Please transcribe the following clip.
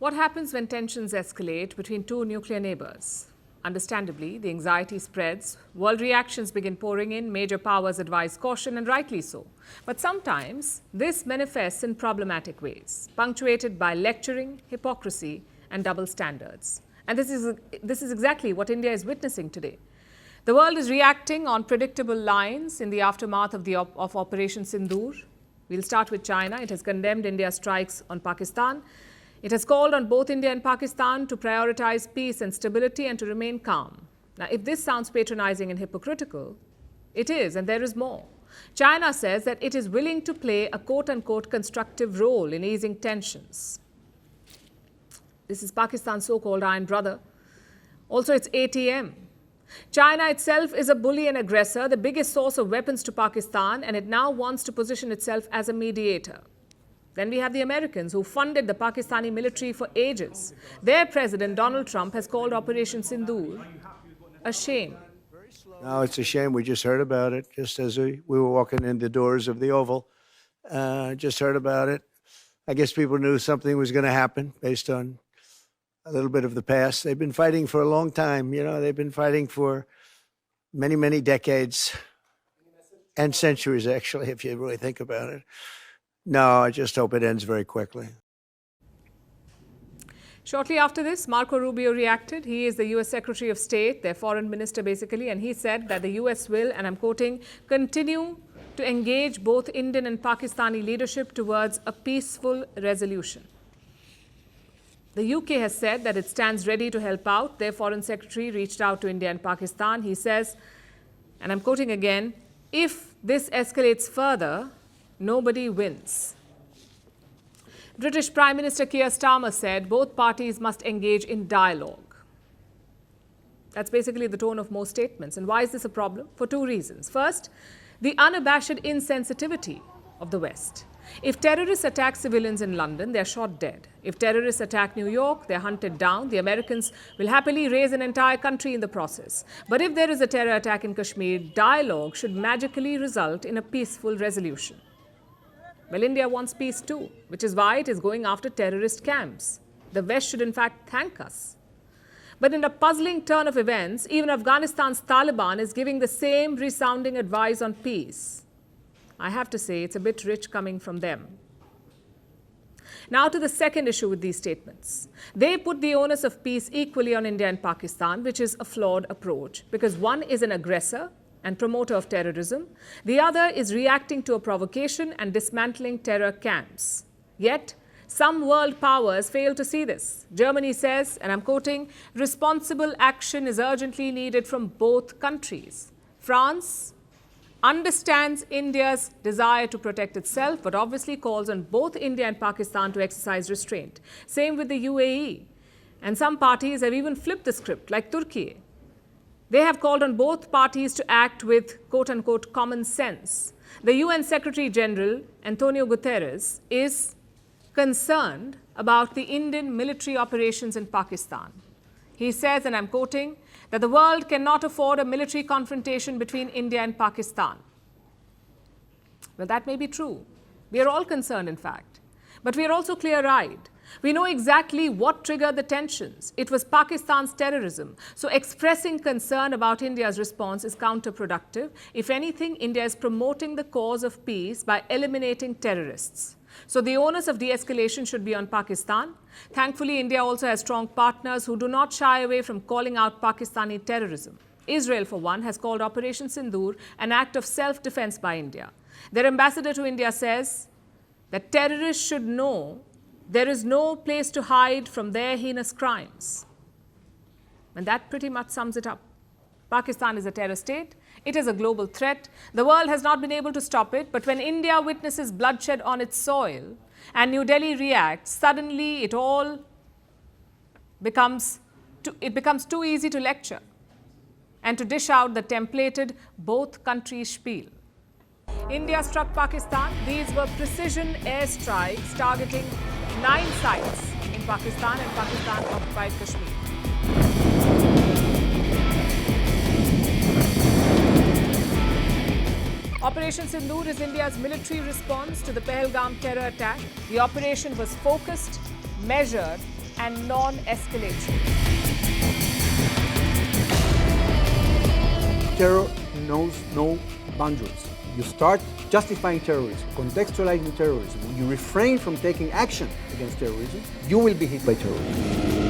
What happens when tensions escalate between two nuclear neighbors? Understandably, the anxiety spreads, world reactions begin pouring in, major powers advise caution, and rightly so. But sometimes this manifests in problematic ways, punctuated by lecturing, hypocrisy, and double standards. And this is exactly what India is witnessing today. The world is reacting on predictable lines in the aftermath of Operation Sindoor. We'll start with China. It has condemned India's strikes on Pakistan. It has called on both India and Pakistan to prioritize peace and stability and to remain calm. Now, if this sounds patronizing and hypocritical, it is, and there is more. China says that it is willing to play a quote-unquote constructive role in easing tensions. This is Pakistan's so-called iron brother. Also, it's ATM. China itself is a bully and aggressor, the biggest source of weapons to Pakistan, and it now wants to position itself as a mediator. Then we have the Americans, who funded the Pakistani military for ages. Their president, Donald Trump, has called Operation Sindoor a shame. No, it's a shame. We just heard about it, just as we were walking in the doors of the Oval. Just heard about it. I guess people knew something was going to happen based on a little bit of the past. They've been fighting for a long time. You know, they've been fighting for many, many decades and centuries, actually, if you really think about it. No, I just hope it ends very quickly. Shortly after this, Marco Rubio reacted. He is the U.S. Secretary of State, their foreign minister basically, and he said that the U.S. will, and I'm quoting, continue to engage both Indian and Pakistani leadership towards a peaceful resolution. The UK has said that it stands ready to help out. Their foreign secretary reached out to India and Pakistan. He says, and I'm quoting again, if this escalates further, nobody wins. British Prime Minister Keir Starmer said both parties must engage in dialogue. That's basically the tone of most statements. And why is this a problem? For two reasons. First, the unabashed insensitivity of the West. If terrorists attack civilians in London, they're shot dead. If terrorists attack New York, they're hunted down. The Americans will happily raise an entire country in the process. But if there is a terror attack in Kashmir, dialogue should magically result in a peaceful resolution. Well, India wants peace too, which is why it is going after terrorist camps. The West should in fact thank us. But in a puzzling turn of events, even Afghanistan's Taliban is giving the same resounding advice on peace. I have to say, it's a bit rich coming from them. Now to the second issue with these statements. They put the onus of peace equally on India and Pakistan, which is a flawed approach, because one is an aggressor and promoter of terrorism. The other is reacting to a provocation and dismantling terror camps. Yet, some world powers fail to see this. Germany says, and I'm quoting, responsible action is urgently needed from both countries. France understands India's desire to protect itself, but obviously calls on both India and Pakistan to exercise restraint. Same with the UAE. And some parties have even flipped the script, like Turkey. They have called on both parties to act with quote-unquote common sense. The UN Secretary General, Antonio Guterres, is concerned about the Indian military operations in Pakistan. He says, and I'm quoting, that the world cannot afford a military confrontation between India and Pakistan. Well, that may be true. We are all concerned, in fact. But we are also clear-eyed. We know exactly what triggered the tensions. It was Pakistan's terrorism. So expressing concern about India's response is counterproductive. If anything, India is promoting the cause of peace by eliminating terrorists. So the onus of de-escalation should be on Pakistan. Thankfully, India also has strong partners who do not shy away from calling out Pakistani terrorism. Israel, for one, has called Operation Sindoor an act of self-defense by India. Their ambassador to India says that terrorists should know there is no place to hide from their heinous crimes. And that pretty much sums it up. Pakistan is a terror state. It is a global threat. The world has not been able to stop it. But when India witnesses bloodshed on its soil and New Delhi reacts, suddenly it all becomes too easy to lecture and to dish out the templated both countries spiel. India struck Pakistan. These were precision airstrikes targeting 9 sites in Pakistan, and Pakistan occupied Kashmir. Operation Sindoor is India's military response to the Pahalgam terror attack. The operation was focused, measured and non-escalation. Terror knows no boundaries. You start justifying terrorism, contextualizing terrorism, you refrain from taking action against terrorism, you will be hit by terrorism.